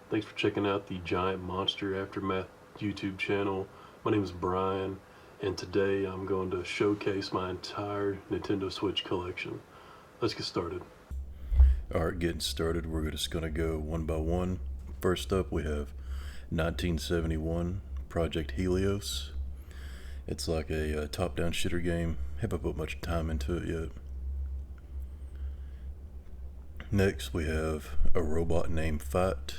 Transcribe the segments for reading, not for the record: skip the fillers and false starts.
Thanks for checking out the Giant Monster Aftermath YouTube channel. My name is Brian, and today I'm going to showcase my entire Nintendo Switch collection. Let's get started. Alright, getting started, we're just going to go one by one. First up, we have 1971 Project Helios. It's like a top-down shooter game. Haven't put much time into it yet. Next, we have A Robot Named Fight.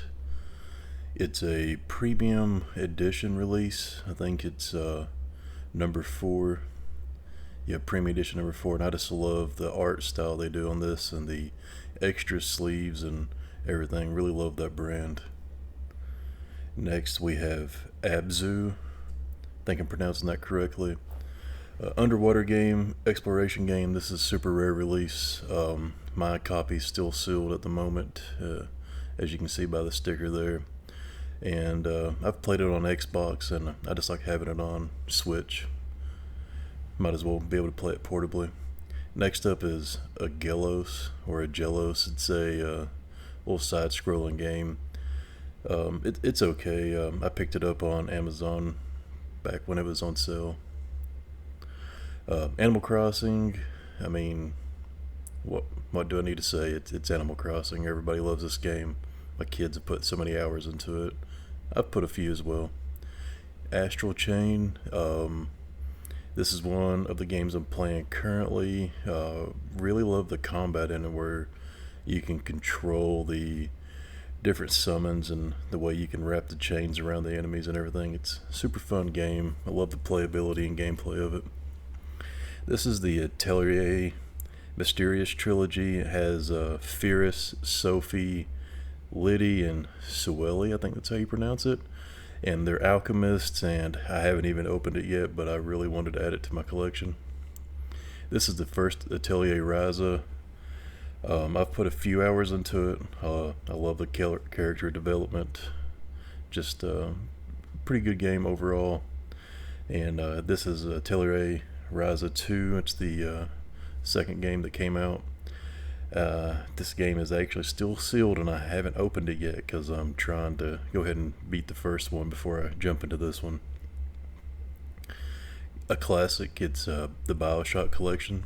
It's a premium edition release. I think it's number 4. Yeah, premium edition number 4. And I just love the art style they do on this and the extra sleeves and everything. Really love that brand. Next, we have Abzu. I think I'm pronouncing that correctly. Underwater game, exploration game. This is super rare release. My copy's still sealed at the moment, as you can see by the sticker there. And I've played it on Xbox, and I just like having it on Switch. Might as well be able to play it portably. Next up is Agelos, or Agelos. It's a little side-scrolling game. It's okay. I picked it up on Amazon back when it was on sale. Animal Crossing. I mean, what do I need to say? It's Animal Crossing. Everybody loves this game. My kids have put so many hours into it. I've put a few as well. Astral Chain. This is one of the games I'm playing currently. Really love the combat in it, where you can control the different summons and the way you can wrap the chains around the enemies and everything. It's a super fun game. I love the playability and gameplay of it. This is the Atelier Mysterious Trilogy. It has Fierce, Sophie, Liddy, and Sueli. I think that's how you pronounce it. And they're alchemists, and I haven't even opened it yet, but I really wanted to add it to my collection. This is the first Atelier Ryza. I've put a few hours into it. I love the character development. Just a pretty good game overall. And this is Atelier Ryza 2. It's the second game that came out. This game is actually still sealed, and I haven't opened it yet because I'm trying to go ahead and beat the first one before I jump into this one. A classic. It's the Bioshock collection.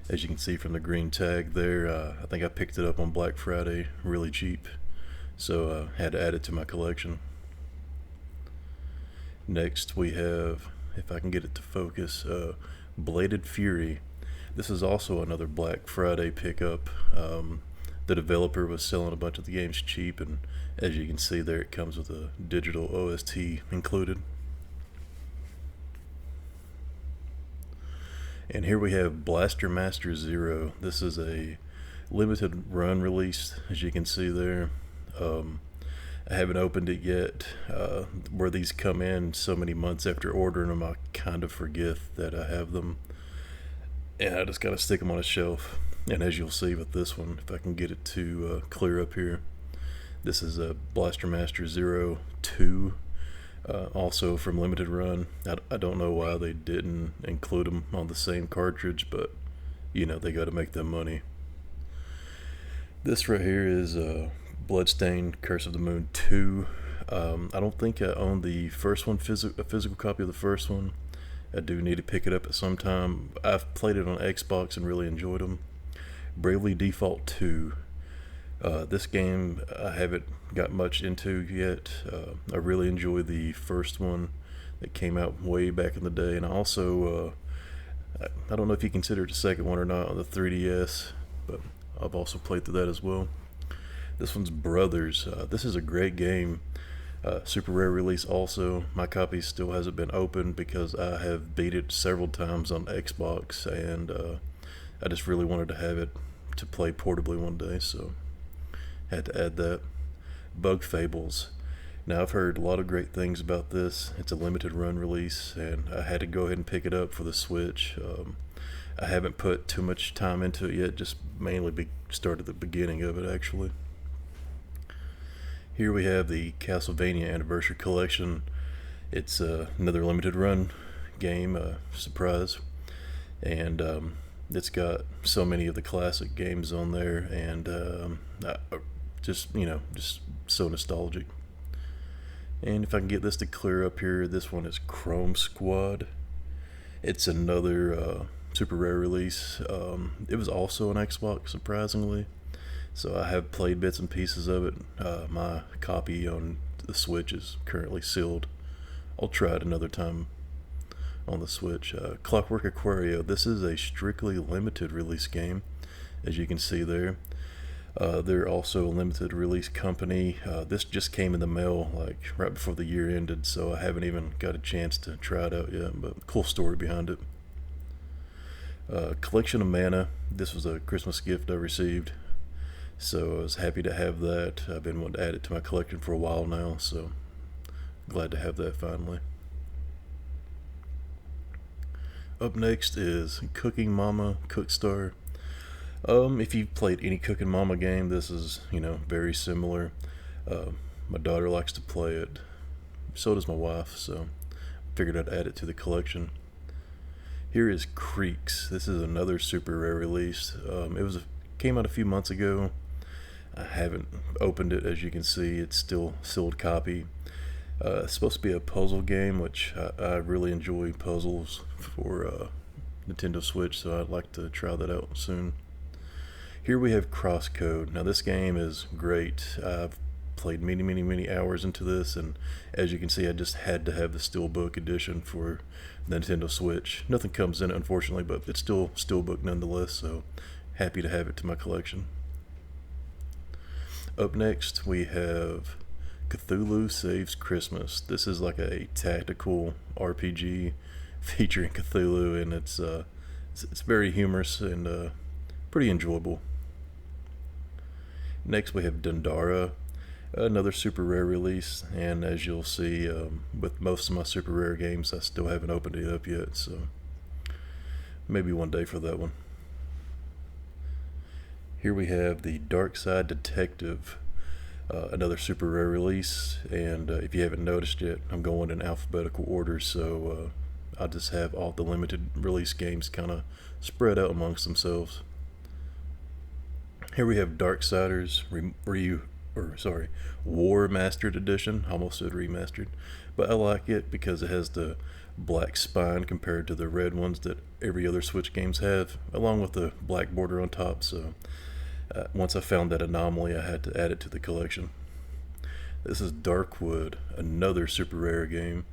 As you can see from the green tag there, I think I picked it up on Black Friday really cheap, so I had to add it to my collection. Next we have, if I can get it to focus, Bladed Fury. This is also another Black Friday pickup. The developer was selling a bunch of the games cheap, and as you can see there, it comes with a digital OST included. And here we have Blaster Master Zero. This is a limited run release, as you can see there. I haven't opened it yet. Where these come in so many months after ordering them, I kind of forget that I have them. And I just gotta stick them on a shelf. And as you'll see with this one, if I can get it to clear up here, this is a Blaster Master Zero 2. Also from limited run. I don't know why they didn't include them on the same cartridge, but you know, they got to make them money. This right here is Bloodstained Curse of the Moon 2. I don't think I own the first one, a physical copy of the first one. I do need to pick it up at some time. I've played it on Xbox and really enjoyed them. Bravely Default 2. This game I haven't got much into yet. I really enjoy the first one that came out way back in the day, and I also I don't know if you consider it a second one or not on the 3DS, but I've also played through that as well. This one's Brothers. This is a great game. Super rare release also. My copy still hasn't been opened because I have beat it several times on Xbox, and I just really wanted to have it to play portably one day, so had to add that. Bug Fables. Now, I've heard a lot of great things about this. It's a limited run release, and I had to go ahead and pick it up for the Switch. I haven't put too much time into it yet, just mainly started the beginning of it actually. Here we have the Castlevania Anniversary Collection. It's another limited run game, surprise, and it's got so many of the classic games on there, and just so nostalgic. And if I can get this to clear up here, this one is Chrome Squad. It's another super rare release. It was also on Xbox, surprisingly. So I have played bits and pieces of it. My copy on the Switch is currently sealed. I'll try it another time on the Switch. Clockwork Aquario. This is a strictly limited release game, as you can see there. They're also a limited release company. This just came in the mail like right before the year ended, so I haven't even got a chance to try it out yet, but cool story behind it. Collection of Mana. This was a Christmas gift I received, so I was happy to have that. I've been wanting to add it to my collection for a while now, so glad to have that finally. Up next is Cooking Mama Cookstar. If you've played any Cooking Mama game, this is, very similar. My daughter likes to play it. So does my wife, so figured I'd add it to the collection. Here is Creeks. This is another super rare release. Came out a few months ago. I haven't opened it, as you can see. It's still sealed copy. It's supposed to be a puzzle game, which I really enjoy puzzles for Nintendo Switch, so I'd like to try that out soon. Here we have Crosscode. Now this game is great. I've played many hours into this, and as you can see, I just had to have the Steelbook edition for the Nintendo Switch. Nothing comes in it, unfortunately, but it's still Steelbook nonetheless, so happy to have it to my collection. Up next, we have Cthulhu Saves Christmas. This is like a tactical RPG featuring Cthulhu, and it's very humorous and pretty enjoyable. Next, we have Dandara, another super rare release, and as you'll see, with most of my super rare games, I still haven't opened it up yet, so maybe one day for that one. Here we have the Dark Side Detective, another super rare release, and if you haven't noticed yet, I'm going in alphabetical order, so I just have all the limited release games kind of spread out amongst themselves. Here we have Darksiders War Mastered Edition. I almost said remastered, but I like it because it has the black spine compared to the red ones that every other Switch games have, along with the black border on top. So once I found that anomaly, I had to add it to the collection. This is Darkwood, another super rare game.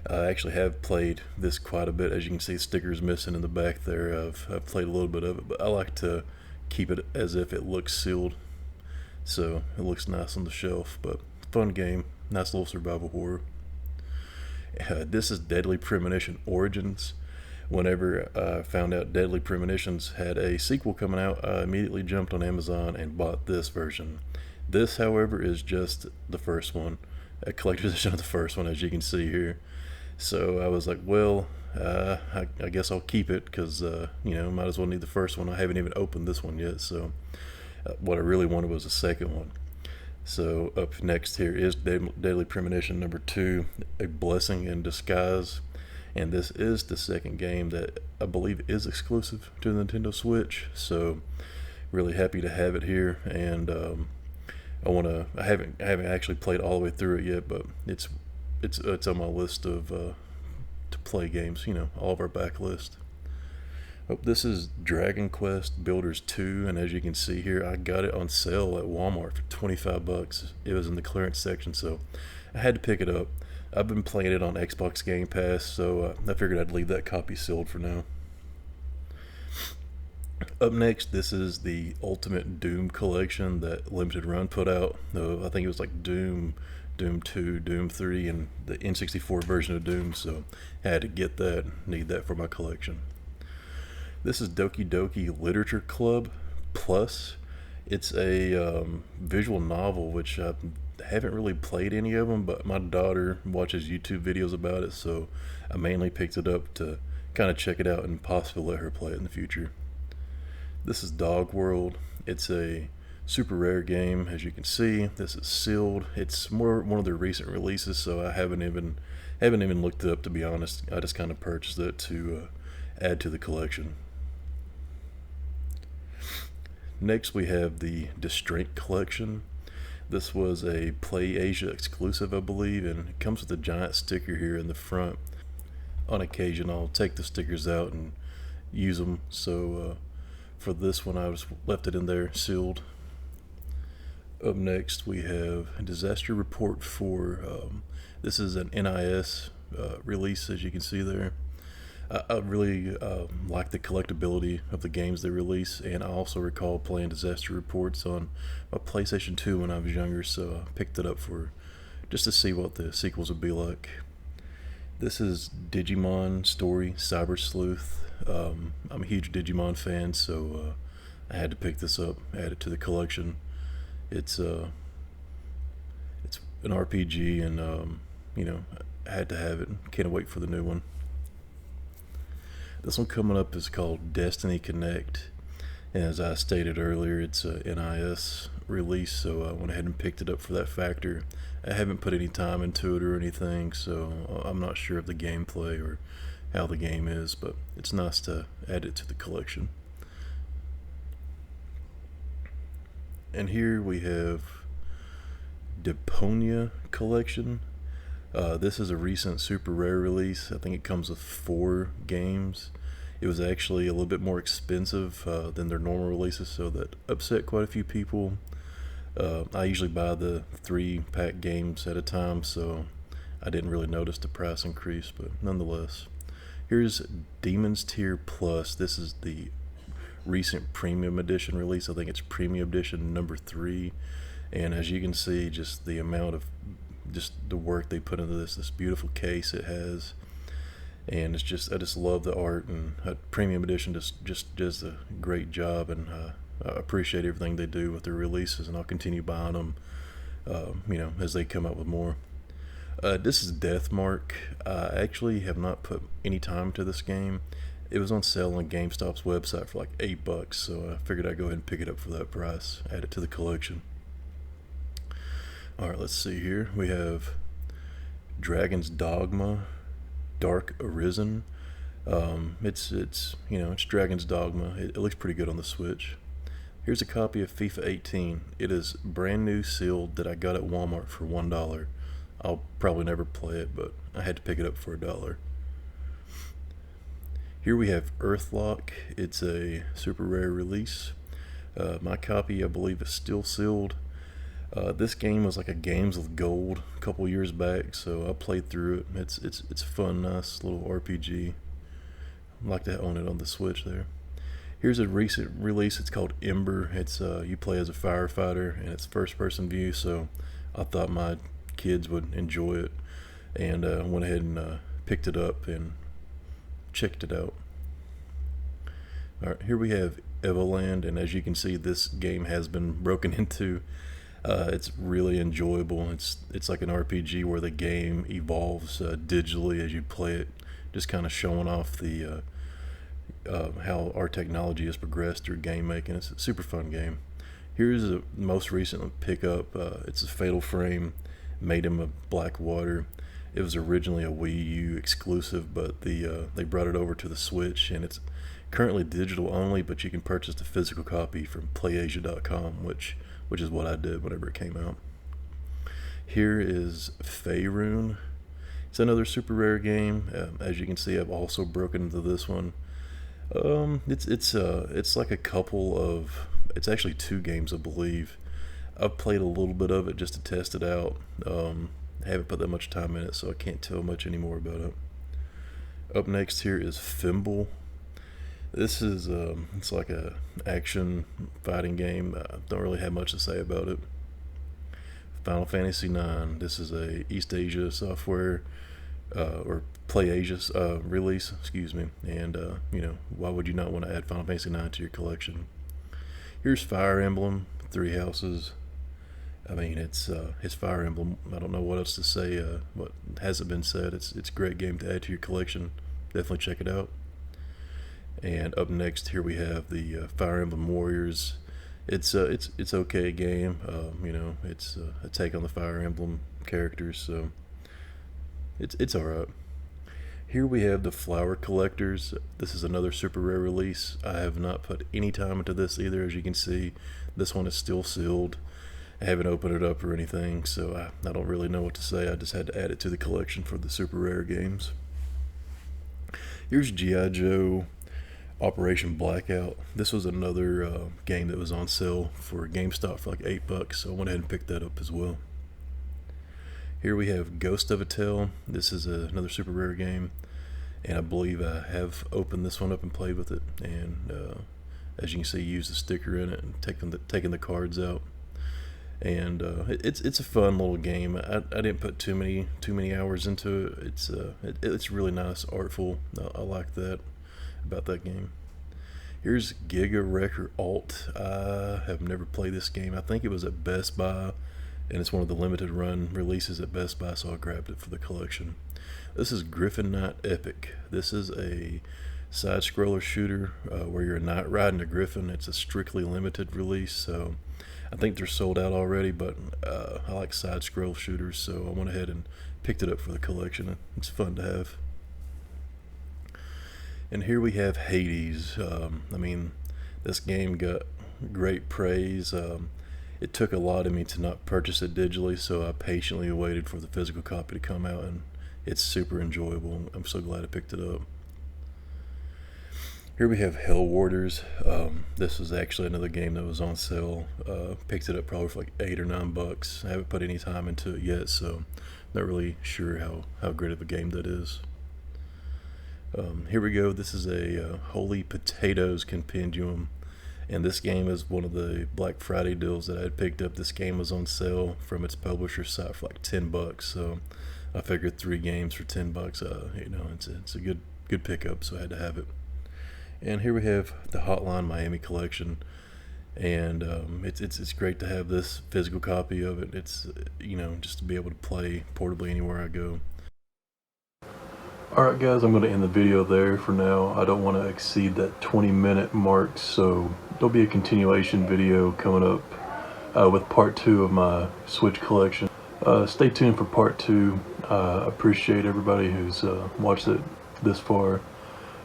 I actually have played this quite a bit. As you can see, stickers missing in the back there. I've played a little bit of it, but I like to keep it as if it looks sealed, so it looks nice on the shelf. But fun game, nice little survival horror. This is Deadly Premonition Origins. Whenever I found out Deadly Premonitions had a sequel coming out, I immediately jumped on Amazon and bought this version. This, however, is just the first one, a collector's edition of the first one, as you can see here. So I was like, well, I guess I'll keep it because, might as well need the first one. I haven't even opened this one yet, so what I really wanted was a second one. So up next here is Deadly Premonition number 2, A Blessing in Disguise. And this is the second game that I believe is exclusive to the Nintendo Switch, so really happy to have it here. And I haven't actually played all the way through it yet, but it's on my list of to play games, all of our backlist. This is Dragon Quest Builders 2, and as you can see here, I got it on sale at Walmart for $25. It was in the clearance section, so I had to pick it up. I've been playing it on Xbox Game Pass, so I figured I'd leave that copy sealed for now. Up next, this is the Ultimate Doom Collection that Limited Run put out. I think it was like Doom 2, Doom 3, and the N64 version of Doom, so I had to get that, need that for my collection. This is Doki Doki Literature Club Plus. It's a visual novel, which I haven't really played any of them, but my daughter watches YouTube videos about it, so I mainly picked it up to kind of check it out and possibly let her play it in the future. This is Dog World. It's a super rare game, as you can see. This is sealed. It's one of their recent releases, so I haven't even looked it up, to be honest. I just kind of purchased it to add to the collection. Next, we have the Distraint Collection. This was a Play Asia exclusive, I believe, and it comes with a giant sticker here in the front. On occasion, I'll take the stickers out and use them. So for this one, I just left it in there sealed. Up next, we have Disaster Report 4. This is an NIS release, as you can see there. I really like the collectability of the games they release, and I also recall playing Disaster Reports on my PlayStation 2 when I was younger, so I picked it up for just to see what the sequels would be like. This is Digimon Story Cyber Sleuth. I'm a huge Digimon fan, so I had to pick this up, add it to the collection. It's an RPG, and I had to have it. Can't wait for the new one. This one coming up is called Destiny Connect, and as I stated earlier, it's a NIS release, so I went ahead and picked it up for that factor. I haven't put any time into it or anything, so I'm not sure of the gameplay or how the game is, but it's nice to add it to the collection. And here we have Deponia Collection. This is a recent super rare release. I think it comes with 4 games. It was actually a little bit more expensive than their normal releases, so that upset quite a few people. I usually buy the 3-pack games at a time, so I didn't really notice the price increase, but nonetheless. Here's Demon's Tier Plus. This is the recent premium edition release. I think it's premium edition number 3, and as you can see, just the amount of the work they put into this beautiful case it has, and I just love the art, and premium edition just does a great job, and I appreciate everything they do with their releases, and I'll continue buying them as they come up with more. This is Deathmark. I actually have not put any time to this game. It was on sale on GameStop's website for like $8, so I figured I'd go ahead and pick it up for that price, add it to the collection. Alright, let's see here. We have Dragon's Dogma Dark Arisen. It's Dragon's Dogma. It looks pretty good on the Switch. Here's a copy of FIFA 18. It is brand new, sealed, that I got at Walmart for $1. I'll probably never play it, but I had to pick it up for $1. Here we have Earthlock. It's a super rare release. My copy, I believe, is still sealed. This game was like a Games with Gold a couple years back, so I played through it. It's fun, nice little RPG. I'd like to own it on the Switch there. Here's a recent release. It's called Ember. It's you play as a firefighter, and it's first-person view, so I thought my kids would enjoy it, and went ahead and picked it up and checked it out. Alright, here we have Evoland, and as you can see, this game has been broken into. It's really enjoyable. It's like an RPG where the game evolves digitally as you play it, just kind of showing off the how our technology has progressed through game making. It's a super fun game. Here's a most recent pickup. It's a Fatal Frame, Maiden of Blackwater. It was originally a Wii U exclusive, but they brought it over to the Switch, and it's currently digital only, but you can purchase the physical copy from PlayAsia.com, which is what I did whenever it came out. Here is Faerun. It's another super rare game. As you can see, I've also broken into this one. It's like a couple of. It's actually 2 games, I believe. I've played a little bit of it just to test it out. Haven't put that much time in it, so I can't tell much anymore about it. Up next here is Fimble. This is it's like a action fighting game. I don't really have much to say about it. Final Fantasy IX. This is a East Asia software or PlayAsia release, excuse me. And why would you not want to add Final Fantasy IX to your collection? Here's Fire Emblem, 3 Houses. I mean, it's Fire Emblem. I don't know what else to say. What hasn't been said. It's a great game to add to your collection. Definitely check it out. And up next, here we have the Fire Emblem Warriors. It's okay game. It's a take on the Fire Emblem characters, so it's alright. Here we have the Flower Collectors. This is another super rare release. I have not put any time into this either. As you can see, this one is still sealed. I haven't opened it up or anything, so I don't really know what to say. I just had to add it to the collection for the super rare games. Here's G.I. Joe Operation Blackout. This was another game that was on sale for GameStop for like $8, so I went ahead and picked that up as well. Here we have Ghost of a Tale. This is another super rare game, and I believe I have opened this one up and played with it. And as you can see, use the sticker in it and taking the cards out. And it's a fun little game. I didn't put too many hours into it. It's really nice, artful. I like that about that game. Here's Giga Wrecker Alt. I have never played this game. I think it was at Best Buy, and it's one of the limited run releases at Best Buy, so I grabbed it for the collection. This is Griffin Knight Epic. This is a side-scroller shooter where you're a knight riding a griffin. It's a strictly limited release, so I think they're sold out already, but I like side-scroll shooters, so I went ahead and picked it up for the collection. It's fun to have. And here we have Hades. I mean, this game got great praise. It took a lot of me to not purchase it digitally, so I patiently waited for the physical copy to come out, and it's super enjoyable. I'm so glad I picked it up. Here we have Hell Warders. This was actually another game that was on sale. Picked it up probably for like $8 or $9. I haven't put any time into it yet, so not really sure how great of a game that is. Here we go. This is a Holy Potatoes Compendium, and this game is one of the Black Friday deals that I had picked up. This game was on sale from its publisher site for like $10, so I figured 3 games for $10. It's a good pickup, so I had to have it. And here we have the Hotline Miami collection, and it's great to have this physical copy of it. It's just to be able to play portably anywhere I go. Alright guys, I'm going to end the video there for now. I don't want to exceed that 20-minute mark, so there'll be a continuation video coming up with part 2 of my Switch collection. Stay tuned for part 2. I appreciate everybody who's watched it this far,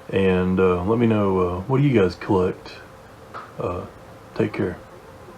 and let me know what do you guys collect. Take care.